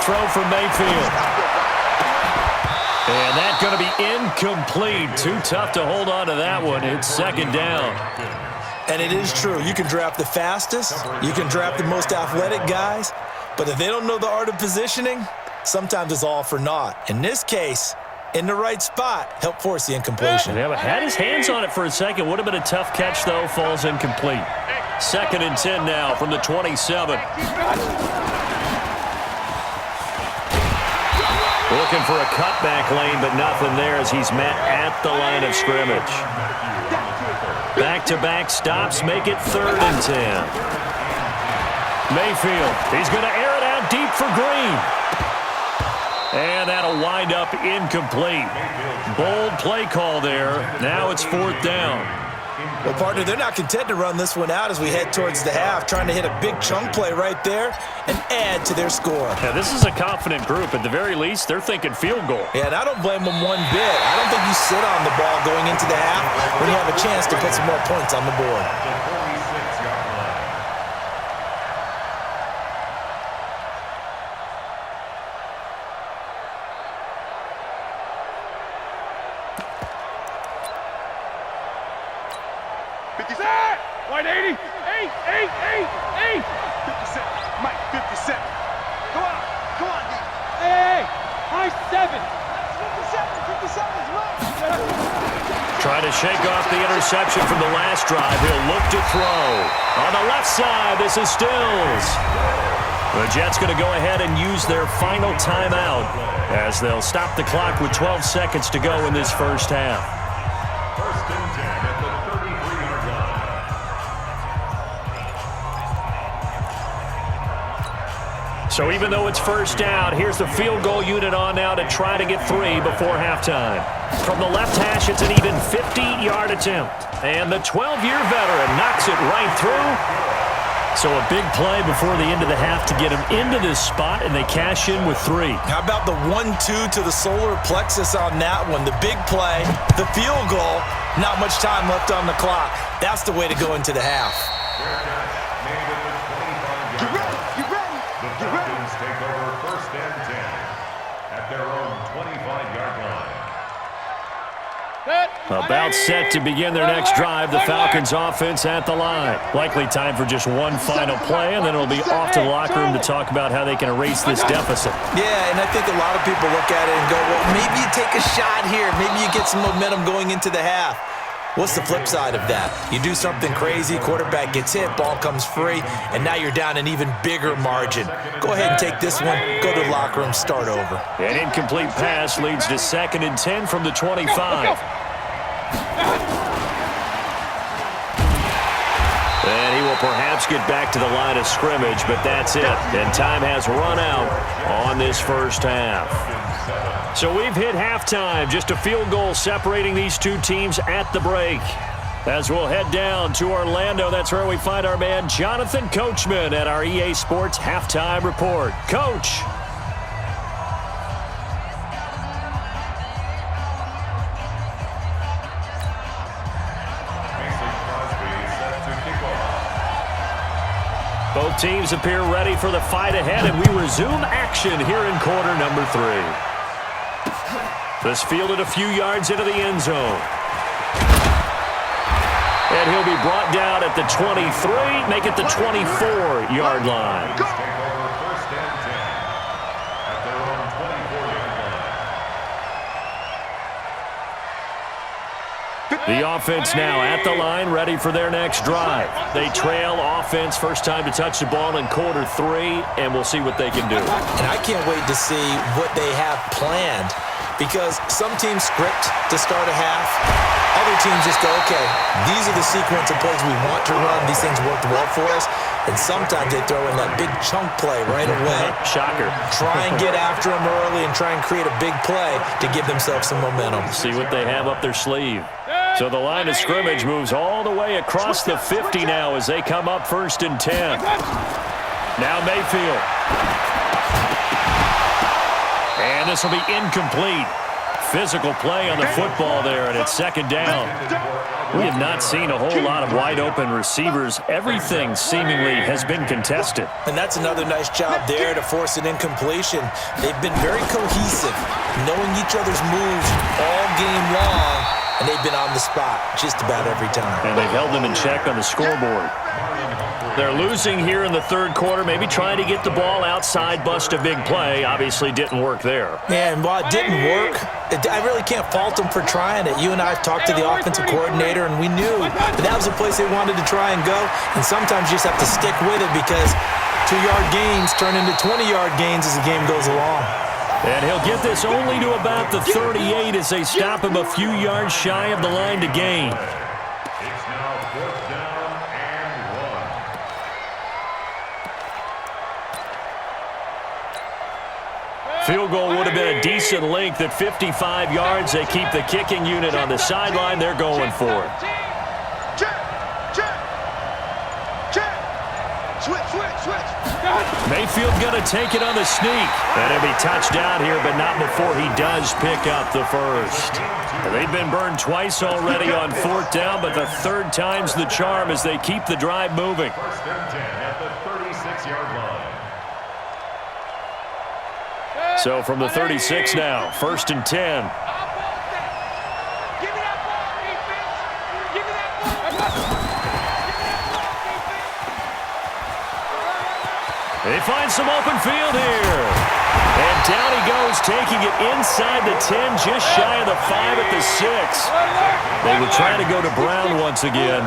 throw for Mayfield. And that's going to be incomplete. Too tough to hold on to that one. It's second down. And it is true. You can draft the fastest. You can draft the most athletic guys. But if they don't know the art of positioning, sometimes it's all for naught. In this case, in the right spot, help force the incompletion. Yeah, but had his hands on it for a second. Would have been a tough catch, though. Falls incomplete. Second and 10 now from the 27. Looking for a cutback lane, but nothing there as he's met at the line of scrimmage. Back-to-back stops make it third and 10. Mayfield, he's going to air it out deep for Green. And that'll wind up incomplete. Bold play call there. Now it's fourth down. Well, partner, they're not content to run this one out as we head towards the half, trying to hit a big chunk play right there and add to their score. Yeah, this is a confident group. At the very least, they're thinking field goal. Yeah, and I don't blame them one bit. I don't think you sit on the ball going into the half when you have a chance to put some more points on the board. White 80, 8, 8, 8, 8. 57, Mike, 57. Go on, D. Hey, high 7. 57 is right. Trying to shake off the interception from the last drive. He'll look to throw. On the left side, this is Stills. The Jets going to go ahead and use their final timeout as they'll stop the clock with 12 seconds to go in this first half. First and 10 at the 33-yard line. So even though it's first down, here's the field goal unit on now to try to get 3 before halftime. From the left hash, it's an even 50-yard attempt. And the 12-year veteran knocks it right through. So a big play before the end of the half to get him into this spot, and they cash in with 3. How about the 1-2 to the solar plexus on that one? The big play, the field goal, not much time left on the clock. That's the way to go into the half. Take over first and 10 at their own 25-yard line. About set to begin their next drive, the Falcons offense at the line. Likely time for just one final play, and then it'll be off to the locker room to talk about how they can erase this deficit. Yeah, and I think a lot of people look at it and go, well, maybe you take a shot here. Maybe you get some momentum going into the half. What's the flip side of that? You do something crazy, quarterback gets hit, ball comes free, and now you're down an even bigger margin. Go ahead and take this one, go to the locker room, start over. An incomplete pass leads to second and 10 from the 25. And he will perhaps get back to the line of scrimmage, but that's it. And time has run out on this first half. So we've hit halftime, just a field goal separating these two teams at the break. As we'll head down to Orlando, that's where we find our man Jonathan Coachman at our EA Sports Halftime Report. Coach. Both teams appear ready for the fight ahead, and we resume action here in quarter number 3. This fielded a few yards into the end zone. And he'll be brought down at the 23, make it the 24-yard line. Take over first and 10 at their own 24-yard line. The offense now at the line, ready for their next drive. They trail offense, first time to touch the ball in quarter 3, and we'll see what they can do. And I can't wait to see what they have planned, because some teams script to start a half. Other teams just go, okay, these are the sequence of plays we want to run. These things worked well for us. And sometimes they throw in that big chunk play right away. Shocker. Try and get after them early and try and create a big play to give themselves some momentum. See what they have up their sleeve. So the line of scrimmage moves all the way across the 50 now as they come up first and 10. Now Mayfield. And this will be incomplete. physical play on the football there, and it's second down. We have not seen a whole lot of wide-open receivers. Everything seemingly has been contested. And that's another nice job there to force an incompletion. They've been very cohesive, knowing each other's moves all game long, and they've been on the spot just about every time. And they've held them in check on the scoreboard. They're losing here in the third quarter, maybe trying to get the ball outside, bust a big play. Obviously didn't work there. Yeah, and while it didn't work, I really can't fault them for trying it. You and I talked to the offensive coordinator, and we knew that was a place they wanted to try and go. And sometimes you just have to stick with it because 2-yard gains turn into 20-yard gains as the game goes along. And he'll get this only to about the 38 as they stop him a few yards shy of the line to gain. It's now 4th down and 1. Field goal would have been a decent length at 55 yards. They keep the kicking unit on the sideline. They're going for it. Mayfield going to take it on the sneak. And he'll be touchdown here, but not before he does pick up the first. They've been burned twice already on 4th down, but the third time's the charm as they keep the drive moving. 1st and 10 at the 36-yard line. So from the 36 now, 1st and 10. They find some open field here. And down he goes, taking it inside the 10, just shy of the 5 at the 6. They would try to go to Brown once again.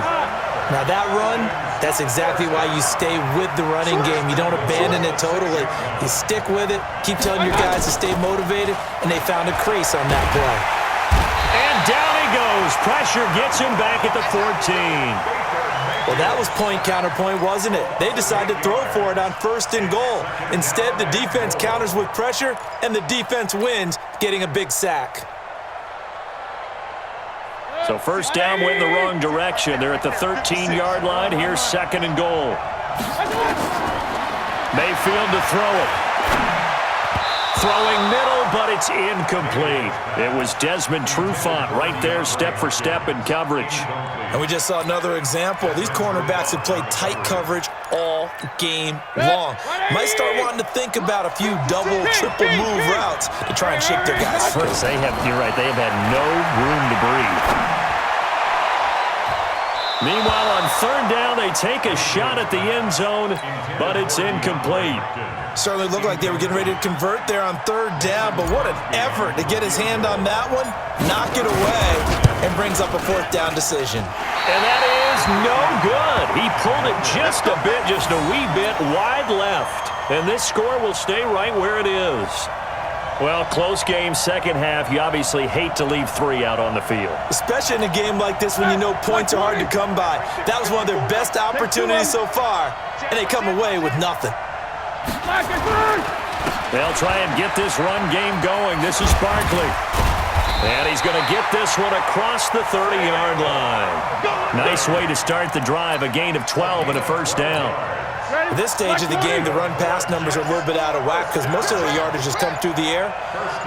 Now that run, that's exactly why you stay with the running game. You don't abandon it totally. You stick with it, keep telling your guys to stay motivated, and they found a crease on that play. And down he goes. Pressure gets him back at the 14. Well, that was point counterpoint, wasn't it? They decided to throw for it on 1st and goal. Instead, the defense counters with pressure, and the defense wins, getting a big sack. So 1st down went in the wrong direction. They're at the 13-yard line. Here's 2nd and goal. Mayfield to throw it. Throwing middle, but it's incomplete. It was Desmond Trufant right there, step for step in coverage. And we just saw another example. These cornerbacks have played tight coverage all game long. Might start wanting to think about a few double, triple move routes to try and shake their guys free. You're right, they have had no room to breathe. Meanwhile, on 3rd down, they take a shot at the end zone, but it's incomplete. Certainly looked like they were getting ready to convert there on 3rd down, but what an effort to get his hand on that one, knock it away, and brings up a 4th down decision. And that is no good. He pulled it just a bit, just a wee bit wide left. And this score will stay right where it is. Well, close game, second half. You obviously hate to leave 3 out on the field. Especially in a game like this when you know points are hard to come by. That was one of their best opportunities so far, and they come away with nothing. They'll try and get this run game going. This is Barkley. And he's going to get this one across the 30-yard line. Nice way to start the drive, a gain of 12 and a 1st down. At this stage of the game, the run-pass numbers are a little bit out of whack because most of their yardage has come through the air.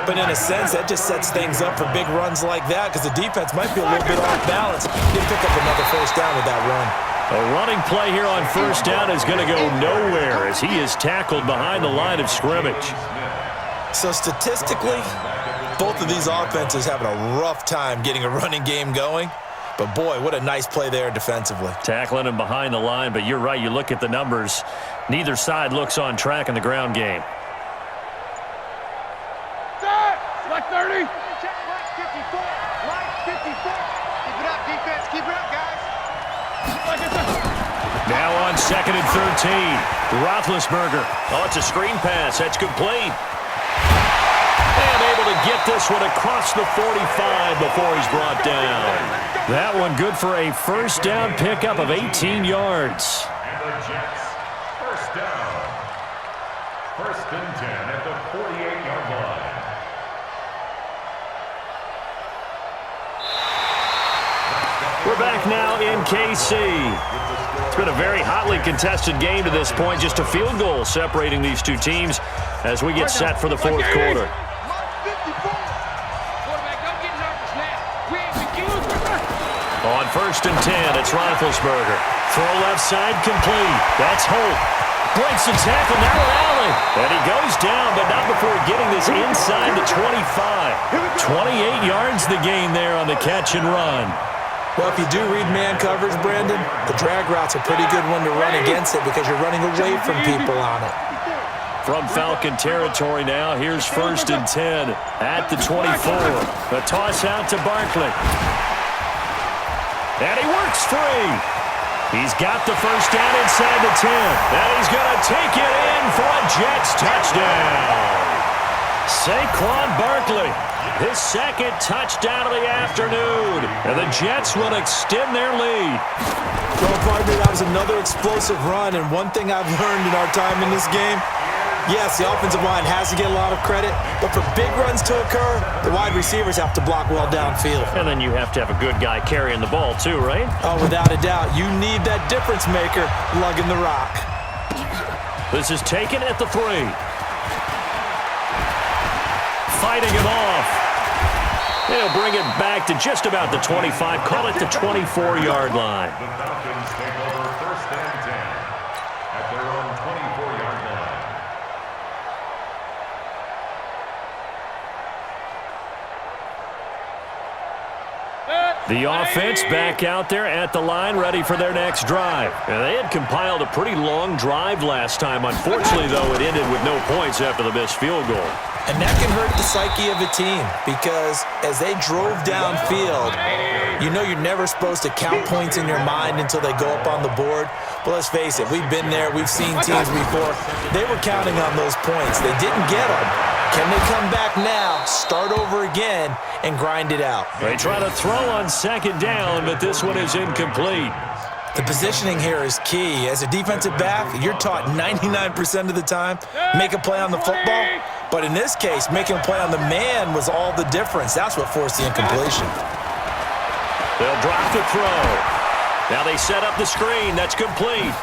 But in a sense, that just sets things up for big runs like that because the defense might be a little bit off balance. They pick up another 1st down with that run. A running play here on 1st down is going to go nowhere as he is tackled behind the line of scrimmage. So statistically, both of these offenses having a rough time getting a running game going. But, boy, what a nice play there defensively. Tackling him behind the line, but you're right. You look at the numbers. Neither side looks on track in the ground game. Like 30. Like 54. Like 54. Keep it up, defense. Keep it up, guys. Now on 2nd and 13. Roethlisberger. Oh, it's a screen pass. That's complete. And able to get this one across the 45 before he's brought down. That one good for a 1st down pickup of 18 yards. And the Jets, 1st down. 1st and 10 at the 48-yard line. We're back now in KC. It's been a very hotly contested game to this point. Just a field goal separating these two teams as we get set for the 4th quarter. On 1st and 10, it's Roethlisberger. Throw left side complete. That's Holt. Breaks the tackle, now an alley. And he goes down, but not before getting this inside the 25. 28 yards the gain there on the catch and run. Well, if you do read man coverage, Brandon, the drag route's a pretty good one to run against it because you're running away from people on it. From Falcon territory now, here's 1st and 10 at the 24. The toss out to Barkley. And he works free. He's got the first down inside the 10. And he's going to take it in for a Jets touchdown. Saquon Barkley, his second touchdown of the afternoon. And the Jets will extend their lead. Well, partner, that was another explosive run. And one thing I've learned in our time in this game, yes, the offensive line has to get a lot of credit, but for big runs to occur, the wide receivers have to block well downfield. And then you have to have a good guy carrying the ball too, right? Oh, without a doubt. You need that difference maker lugging the rock. This is taken at the 3. Fighting him off. He'll bring it back to just about the 25. Call it the 24-yard line. The Falcons take over 1st and 10 at their own 24-yard line. The offense back out there at the line, ready for their next drive. And they had compiled a pretty long drive last time. Unfortunately, though, it ended with no points after the missed field goal. And that can hurt the psyche of a team because as they drove downfield, you know you're never supposed to count points in your mind until they go up on the board. But let's face it, we've been there. We've seen teams before. They were counting on those points. They didn't get them. Can they come back now, start over again, and grind it out? They try to throw on 2nd down, but this one is incomplete. The positioning here is key. As a defensive back, you're taught 99% of the time, make a play on the football. But in this case, making a play on the man was all the difference. That's what forced the incompletion. They'll drop the throw. Now they set up the screen. That's complete.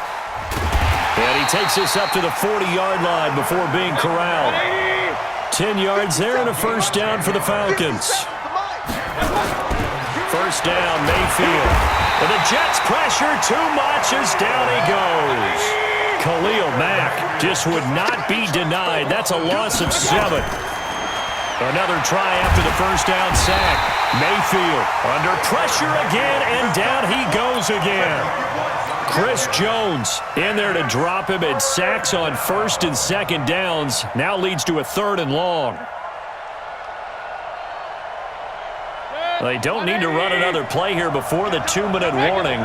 And he takes this up to the 40-yard line before being corralled. 10 yards there and a 1st down for the Falcons. 1st down, Mayfield. And the Jets pressure too much as down he goes. Khalil Mack just would not be denied. That's a loss of 7. Another try after the 1st down sack. Mayfield under pressure again, and down he goes again. Chris Jones in there to drop him, and sacks on 1st and 2nd downs. Now leads to a 3rd and long. They don't need to run another play here before the 2-minute warning.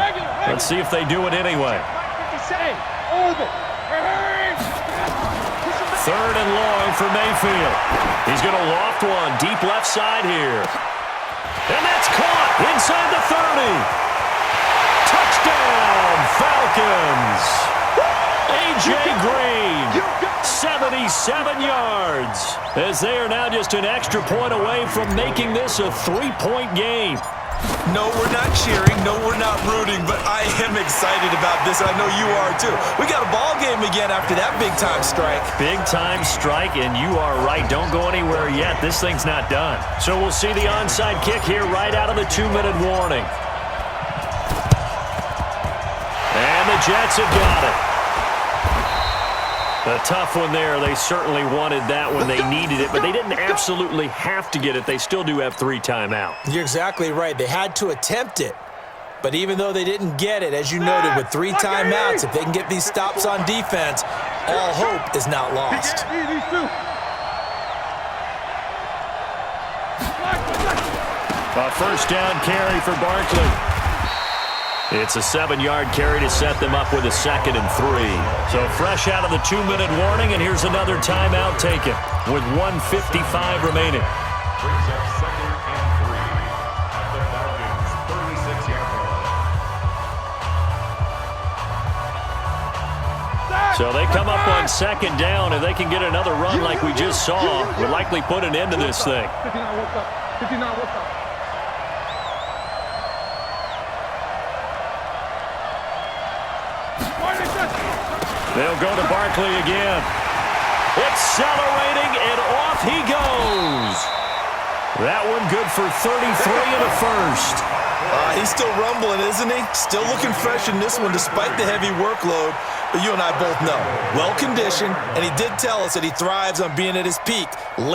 Let's see if they do it anyway. 3rd and long for Mayfield. He's going to loft one deep left side here. And that's caught inside the 30. Touchdown, Falcons. A.J. Green, 77 yards. As they are now just an extra point away from making this a 3-point game. No, we're not cheering. No, we're not rooting, but I am excited about this. I know you are too. We got a ball game again after that big-time strike. Big-time strike, and you are right. Don't go anywhere yet. This thing's not done. So we'll see the onside kick here right out of the 2-minute warning. And the Jets have got it. A tough one there. They certainly wanted that when they needed it, but they didn't absolutely have to get it. They still do have 3 timeouts. You're exactly right. They had to attempt it. But even though they didn't get it, as you noted, with 3 timeouts, if they can get these stops on defense, all hope is not lost. A 1st down carry for Barkley. It's a 7-yard carry to set them up with a 2nd and 3. So fresh out of the 2-minute warning, and here's another timeout taken with 1:55 remaining. Brings up 2nd and 3 at the Falcons' 36-yard line. So they come up on 2nd down, and they can get another run like we just saw. Would likely put an end to this thing. 59 worked up. They'll go to Barkley again. Accelerating, and off he goes. That one good for 33 in the first. He's still rumbling, isn't he? Still looking fresh in this one despite the heavy workload. But you and I both know, well-conditioned, and he did tell us that he thrives on being at his peak late.